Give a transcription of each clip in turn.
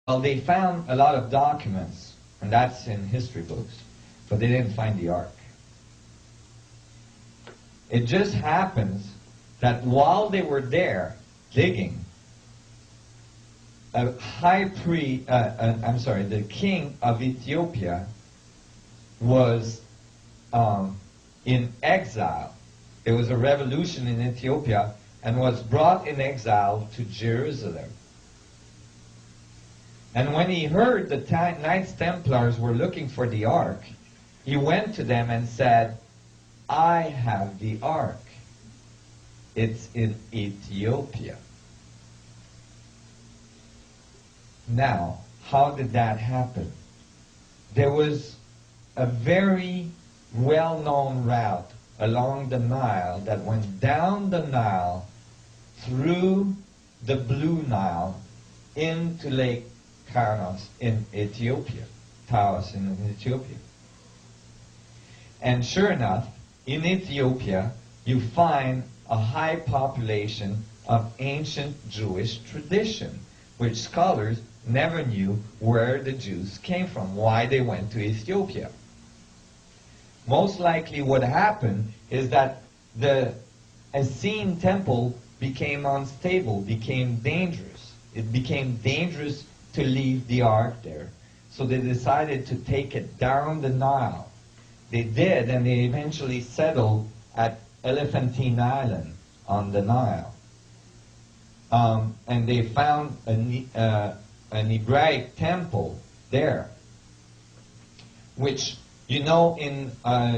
Well, they found a lot of documents, and that's in history books, but they didn't find the ark. It just happens that while they were there digging, the king of Ethiopia was in exile. There was a revolution in Ethiopia and was brought in exile to Jerusalem. And when he heard the Knights Templars were looking for the ark, he went to them and said, "I have the ark. It's in Ethiopia." Now, how did that happen? There was a very well-known route along the Nile that went down the Nile through the Blue Nile into Lake Taos in Ethiopia. And sure enough, in Ethiopia, you find a high population of ancient Jewish tradition, which scholars never knew where the Jews came from, why they went to Ethiopia. Most likely what happened is that the Essene temple became unstable, became dangerous. It became dangerous to leave the ark there. So they decided to take it down the Nile. They did, and they eventually settled at Elephantine Island on the Nile. And they found an Hebraic temple there, which, you know, in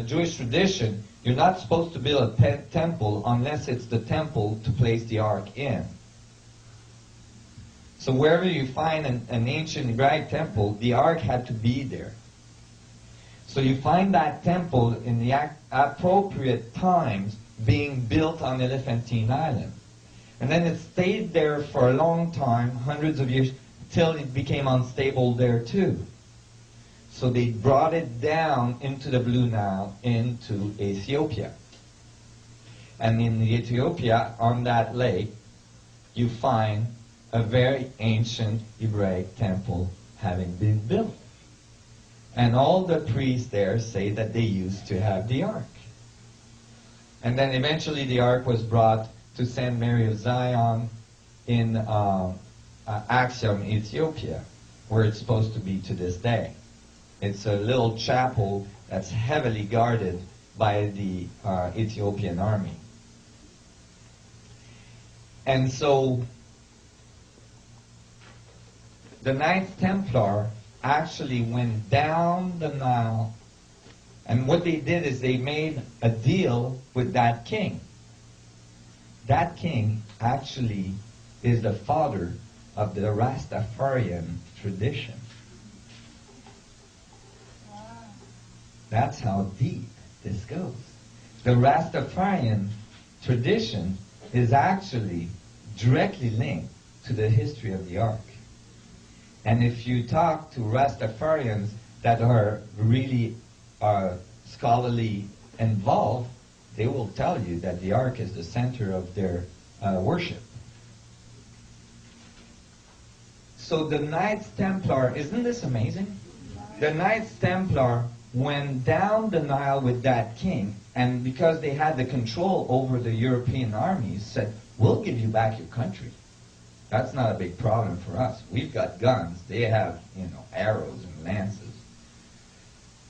Jewish tradition, you're not supposed to build a temple unless it's the temple to place the ark in. So wherever you find an ancient Hebraic temple, the ark had to be there. So you find that temple in the appropriate times being built on Elephantine Island. And then it stayed there for a long time, hundreds of years, till it became unstable there too. So they brought it down into the Blue Nile, into Ethiopia. And in Ethiopia, on that lake, you find a very ancient Hebraic temple having been built. And all the priests there say that they used to have the ark. And then eventually the ark was brought to St. Mary of Zion in Axiom, Ethiopia, where it's supposed to be to this day. It's a little chapel that's heavily guarded by the Ethiopian army. And so the Knights Templar actually went down the Nile, and what they did is they made a deal with that king. That king actually is the father of the Rastafarian tradition. That's how deep this goes. The Rastafarian tradition is actually directly linked to the history of the ark. And if you talk to Rastafarians that are really scholarly involved, they will tell you that the ark is the center of their worship. So the Knights Templar, isn't this amazing? The Knights Templar went down the Nile with that king, and because they had the control over the European armies, said, "We'll give you back your country. That's not a big problem for us. We've got guns. They have, arrows and lances."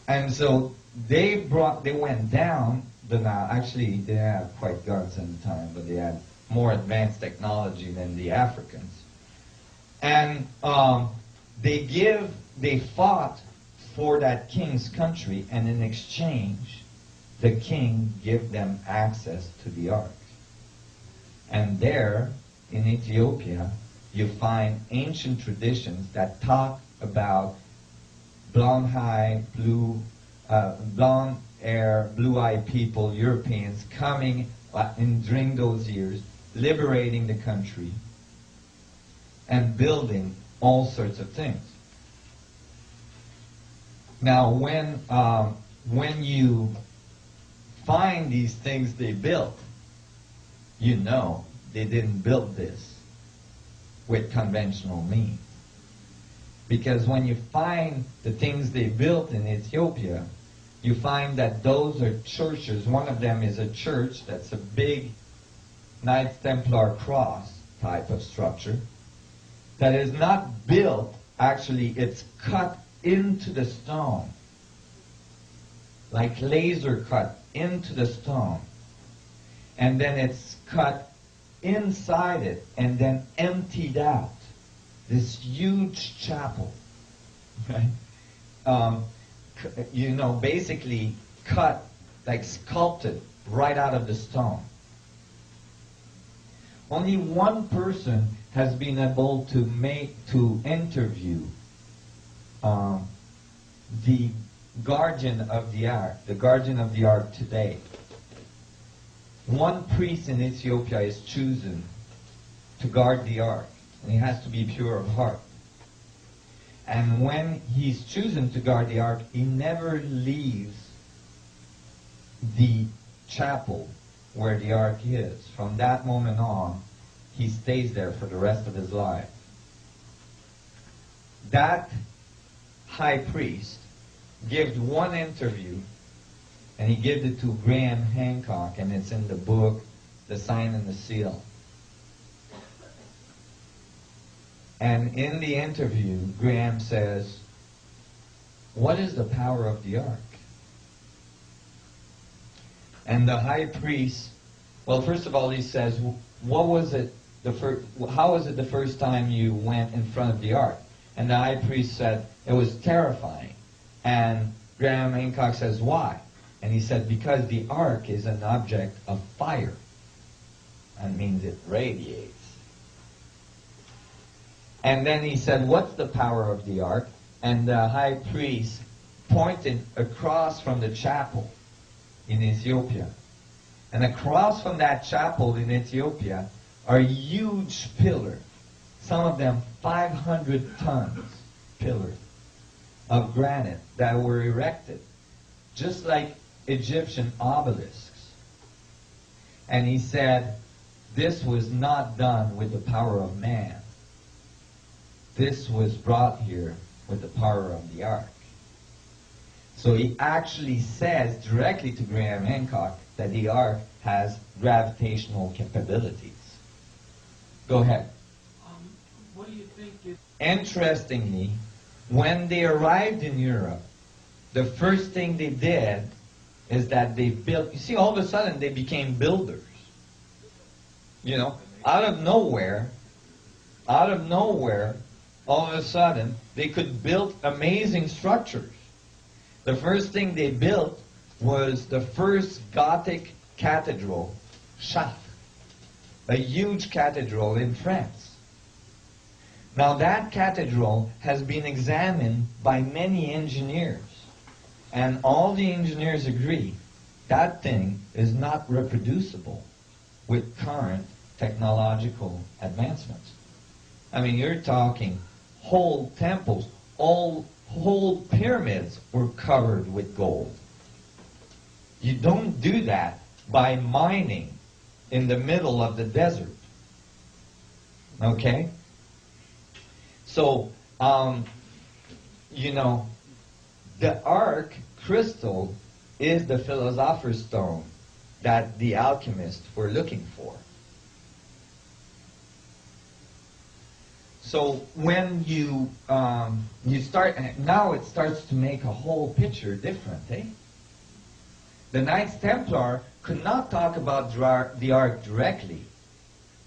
And so they went down the Nile. Actually, they didn't have quite guns at the time, but they had more advanced technology than the Africans. And they fought for that king's country, and in exchange, the king gave them access to the ark. And there, in Ethiopia, you find ancient traditions that talk about blonde hair, blue-eyed people, Europeans, coming during those years, liberating the country, and building all sorts of things. Now, when you find these things they built, you know they didn't build this with conventional means. Because when you find the things they built in Ethiopia, you find that those are churches. One of them is a church that's a big Knights Templar cross type of structure that is not built, actually it's cut into the stone, like laser cut into the stone, and then it's cut inside it and then emptied out. This huge chapel, right? Basically cut, like sculpted right out of the stone. Only one person has been able to interview the guardian of the ark today. One priest in Ethiopia is chosen to guard the ark, and he has to be pure of heart. And when he's chosen to guard the ark, he never leaves the chapel where the ark is. From that moment on, he stays there for the rest of his life. That high priest gives one interview, and he gives it to Graham Hancock, and it's in the book, The Sign and the Seal. And in the interview, Graham says, "What is the power of the ark?" And the high priest, well, first of all, he says, how was it the first time you went in front of the ark? And the high priest said, "It was terrifying." And Graham Hancock says, "Why?" And he said, "Because the ark is an object of fire. That means it radiates." And then he said, "What's the power of the ark?" And the high priest pointed across from the chapel in Ethiopia. And across from that chapel in Ethiopia are huge pillars, some of them 500 tons pillars of granite that were erected, just like Egyptian obelisks. And he said, this was not done with the power of man. This was brought here with the power of the ark. So he actually says directly to Graham Hancock that the ark has gravitational capabilities. Go ahead. What do you think is... Interestingly, when they arrived in Europe, the first thing they did is that they built, you see, all of a sudden they became builders. Out of nowhere, all of a sudden, they could build amazing structures. The first thing they built was the first Gothic cathedral, Chartres, a huge cathedral in France. Now that cathedral has been examined by many engineers, and all the engineers agree that thing is not reproducible with current technological advancements. I mean, you're talking whole temples, whole pyramids were covered with gold. You don't do that by mining in the middle of the desert. Okay? So, the ark crystal is the philosopher's stone that the alchemists were looking for. So when you start, now it starts to make a whole picture different, eh? The Knights Templar could not talk about the ark directly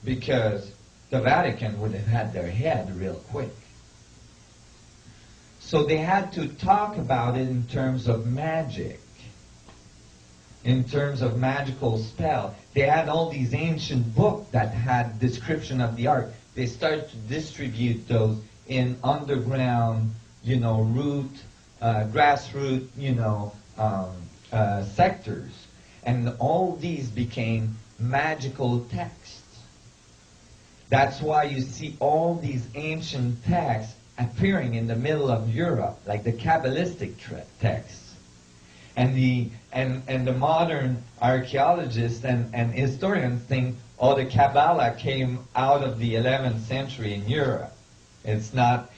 because the Vatican would have had their head real quick. So they had to talk about it in terms of magic, in terms of magical spell. They had all these ancient books that had description of the ark. They started to distribute those in underground, grassroots, sectors. And all these became magical texts. That's why you see all these ancient texts appearing in the middle of Europe, like the Kabbalistic texts. And the modern archaeologists and historians think, the Kabbalah came out of the 11th century in Europe. It's not